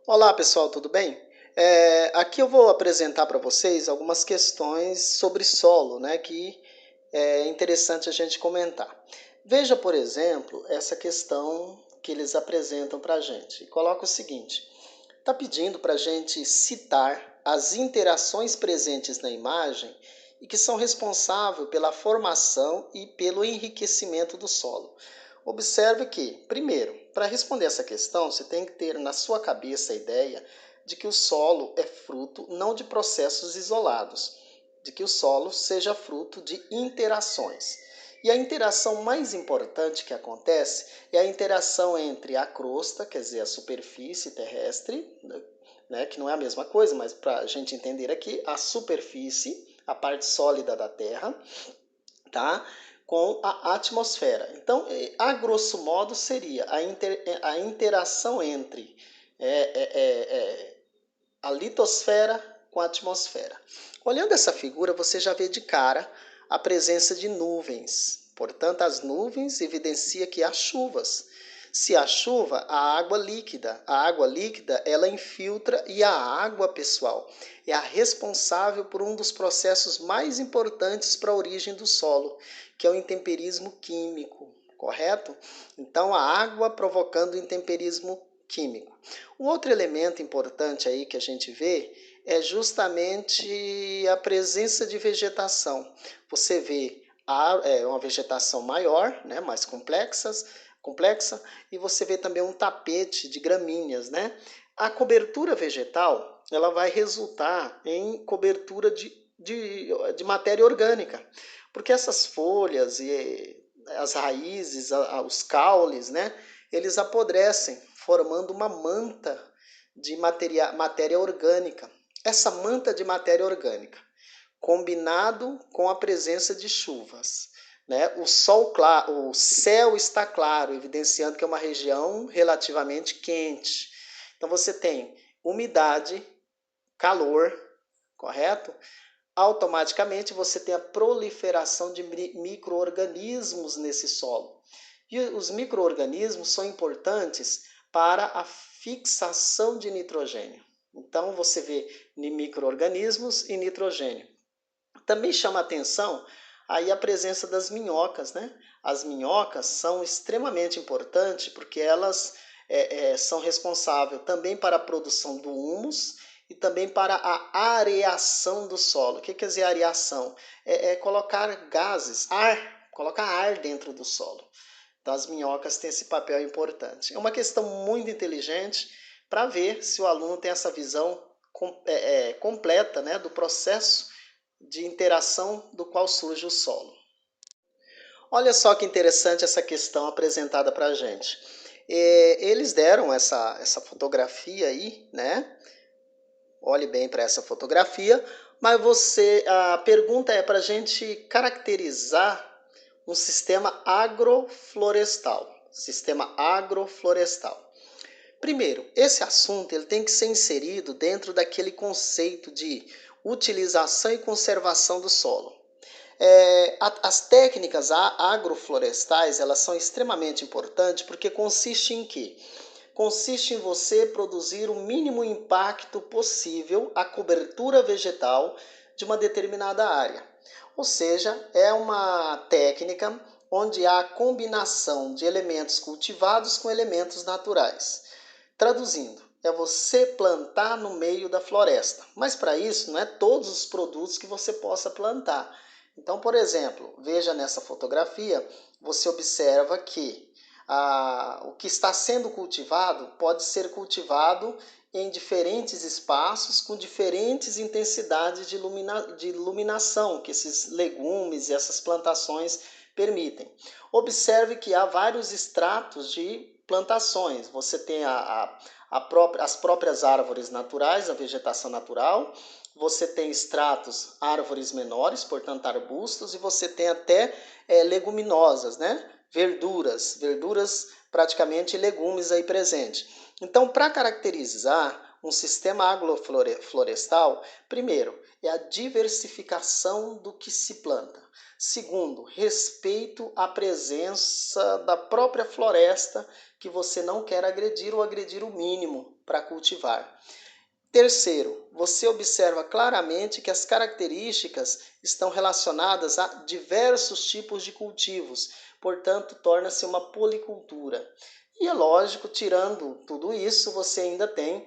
Olá pessoal, tudo bem? Aqui eu vou apresentar para vocês algumas questões sobre solo, né, que é interessante a gente comentar. Veja, por exemplo, essa questão que eles apresentam para a gente. Coloca o seguinte: está pedindo para a gente citar as interações presentes na imagem e que são responsáveis pela formação e pelo enriquecimento do solo. Observe que, primeiro, para responder essa questão, você tem que ter na sua cabeça a ideia de que o solo é fruto não de processos isolados, de que o solo seja fruto de interações. E a interação mais importante que acontece é a interação entre a crosta, quer dizer, a superfície terrestre, né, que não é a mesma coisa, mas para a gente entender aqui, a superfície, a parte sólida da Terra, tá? Com a atmosfera. Então, a grosso modo, seria a interação entre a litosfera com a atmosfera. Olhando essa figura, você já vê de cara a presença de nuvens. Portanto, as nuvens evidenciam que há chuvas. Se há chuva, há água líquida. A água líquida, ela infiltra e a água, pessoal, é a responsável por um dos processos mais importantes para a origem do solo, que é o intemperismo químico, correto? Então, a água provocando o intemperismo químico. Um outro elemento importante aí que a gente vê é justamente a presença de vegetação. Você vê uma vegetação maior, né, mais complexa, e você vê também um tapete de gramíneas, né? A cobertura vegetal, ela vai resultar em cobertura de matéria orgânica, porque essas folhas e as raízes, os caules, né, eles apodrecem, formando uma manta de matéria orgânica. Essa manta de matéria orgânica, combinado com a presença de chuvas, né? O céu está claro, evidenciando que é uma região relativamente quente. Então você tem umidade, calor, correto? Automaticamente você tem a proliferação de micro-organismos nesse solo. E os micro-organismos são importantes para a fixação de nitrogênio. Então você vê micro-organismos e nitrogênio. Também chama atenção aí a presença das minhocas, né? As minhocas são extremamente importantes porque elas são responsáveis também para a produção do humus e também para a areação do solo. O que quer dizer areação? Colocar gases, colocar ar dentro do solo. Então as minhocas têm esse papel importante. É uma questão muito inteligente para ver se o aluno tem essa visão completa, né, do processo de interação do qual surge o solo. Olha só que interessante essa questão apresentada para a gente. Eles deram essa fotografia aí, né? Olhe bem para essa fotografia, mas a pergunta é para a gente caracterizar um sistema agroflorestal. Sistema agroflorestal. Primeiro, esse assunto ele tem que ser inserido dentro daquele conceito de utilização e conservação do solo. As técnicas agroflorestais elas são extremamente importantes porque consiste em quê? Consiste em você produzir o mínimo impacto possível à cobertura vegetal de uma determinada área. Ou seja, é uma técnica onde há a combinação de elementos cultivados com elementos naturais. Traduzindo, é você plantar no meio da floresta. Mas para isso, não é todos os produtos que você possa plantar. Então, por exemplo, veja nessa fotografia, você observa que o que está sendo cultivado pode ser cultivado em diferentes espaços, com diferentes intensidades de iluminação que esses legumes e essas plantações permitem. Observe que há vários estratos de plantações. Você tem as próprias árvores naturais, a vegetação natural, você tem estratos, árvores menores, portanto arbustos, e você tem até leguminosas, né? Verduras praticamente legumes aí presentes. Então, para caracterizar um sistema agroflorestal, primeiro, é a diversificação do que se planta. Segundo, respeito à presença da própria floresta que você não quer agredir ou agredir o mínimo para cultivar. Terceiro, você observa claramente que as características estão relacionadas a diversos tipos de cultivos, portanto, torna-se uma policultura. E é lógico, tirando tudo isso, você ainda tem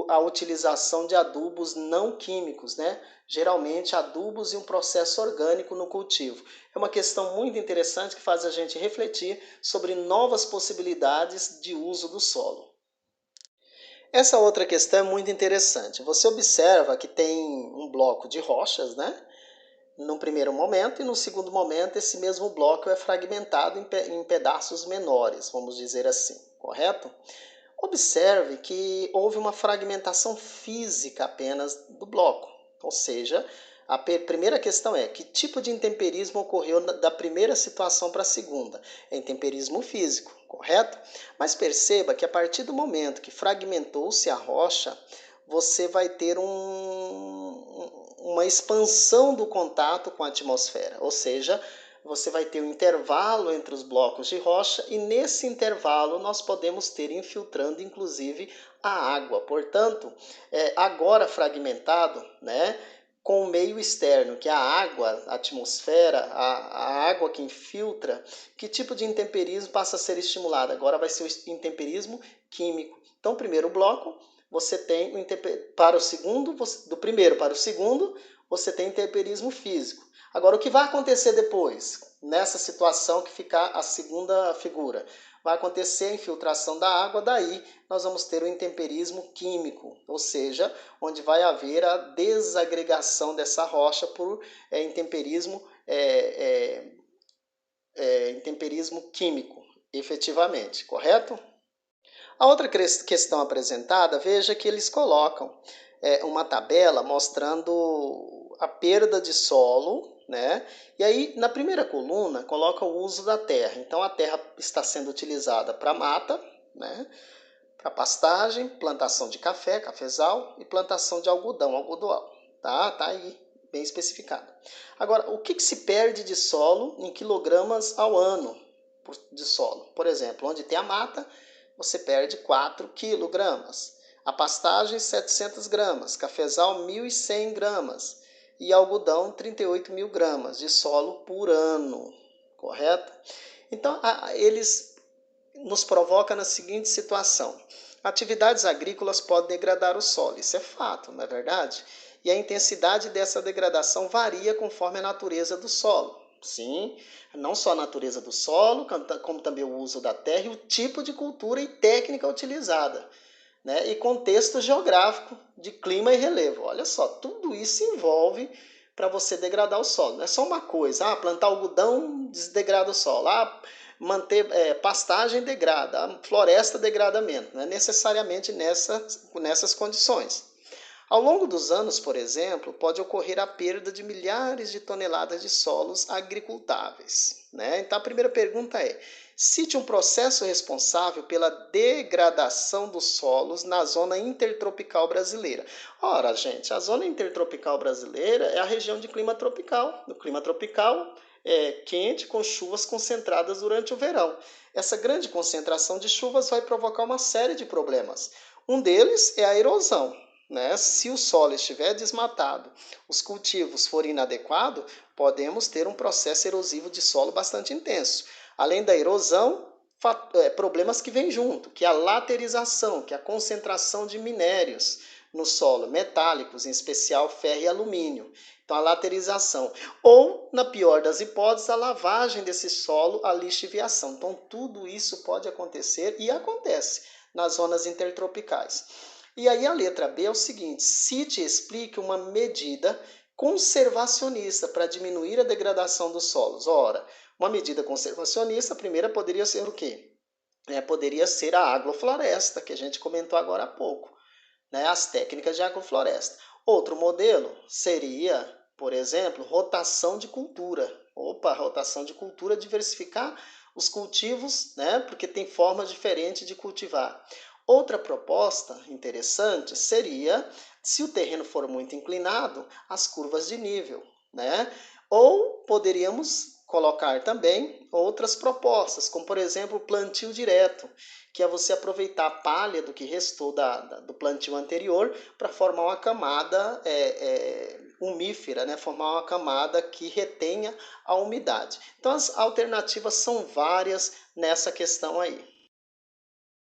a utilização de adubos não químicos, né? Geralmente adubos e um processo orgânico no cultivo. É uma questão muito interessante que faz a gente refletir sobre novas possibilidades de uso do solo. Essa outra questão é muito interessante. Você observa que tem um bloco de rochas, né? No primeiro momento, e no segundo momento esse mesmo bloco é fragmentado em pedaços menores, vamos dizer assim, correto? Observe que houve uma fragmentação física apenas do bloco, ou seja, a primeira questão é que tipo de intemperismo ocorreu da primeira situação para a segunda? É intemperismo físico, correto? Mas perceba que a partir do momento que fragmentou-se a rocha, você vai ter uma expansão do contato com a atmosfera, ou seja, você vai ter um intervalo entre os blocos de rocha e nesse intervalo nós podemos ter infiltrando inclusive a água. Portanto, agora fragmentado, né, com o meio externo, que é a água, a atmosfera, a água que infiltra, que tipo de intemperismo passa a ser estimulado? Agora vai ser o intemperismo químico. Então, primeiro bloco, você tem para o segundo, do primeiro para o segundo, você tem intemperismo físico. Agora, o que vai acontecer depois, nessa situação que ficar a segunda figura? Vai acontecer a infiltração da água, daí nós vamos ter o intemperismo químico, ou seja, onde vai haver a desagregação dessa rocha por intemperismo químico, efetivamente, correto? A outra questão apresentada, veja que eles colocam uma tabela mostrando a perda de solo, né? E aí, na primeira coluna, coloca o uso da terra. Então, a terra está sendo utilizada para mata, né? Para pastagem, plantação de café, cafezal e plantação de algodão, algodoal. Tá aí bem especificado. Agora, o que se perde de solo em quilogramas ao ano de solo? Por exemplo, onde tem a mata, você perde 4 quilogramas. A pastagem, 700 gramas. Cafezal, 1.100 gramas. E algodão, 38 mil gramas de solo por ano. Correto? Então, eles nos provocam na seguinte situação. Atividades agrícolas podem degradar o solo. Isso é fato, não é verdade? E a intensidade dessa degradação varia conforme a natureza do solo. Sim, não só a natureza do solo, como também o uso da terra e o tipo de cultura e técnica utilizada, né? E contexto geográfico de clima e relevo. Olha só, tudo isso envolve para você degradar o solo. Não é só uma coisa, plantar algodão desdegrada o solo, manter pastagem degrada, a floresta degradamento. Não é necessariamente nessas condições. Ao longo dos anos, por exemplo, pode ocorrer a perda de milhares de toneladas de solos agricultáveis, né? Então a primeira pergunta é: cite um processo responsável pela degradação dos solos na zona intertropical brasileira. Ora, gente, a zona intertropical brasileira é a região de clima tropical. No clima tropical é quente, com chuvas concentradas durante o verão. Essa grande concentração de chuvas vai provocar uma série de problemas. Um deles é a erosão. Né? Se o solo estiver desmatado, os cultivos forem inadequados, podemos ter um processo erosivo de solo bastante intenso. Além da erosão, problemas que vêm junto, que é a laterização, que é a concentração de minérios no solo, metálicos, em especial ferro e alumínio. Então, a laterização. Ou, na pior das hipóteses, a lavagem desse solo a lixiviação. Então, tudo isso pode acontecer e acontece nas zonas intertropicais. E aí a letra B é o seguinte: cite e explique uma medida conservacionista para diminuir a degradação dos solos. Ora, uma medida conservacionista, a primeira poderia ser o quê? Poderia ser a agrofloresta, que a gente comentou agora há pouco, né? As técnicas de agrofloresta. Outro modelo seria, por exemplo, rotação de cultura. Rotação de cultura, diversificar os cultivos, né? Porque tem formas diferentes de cultivar. Outra proposta interessante seria, se o terreno for muito inclinado, as curvas de nível, né? Ou poderíamos colocar também outras propostas, como por exemplo o plantio direto, que é você aproveitar a palha do que restou do plantio anterior para formar uma camada umífera, né? Formar uma camada que retenha a umidade. Então as alternativas são várias nessa questão aí.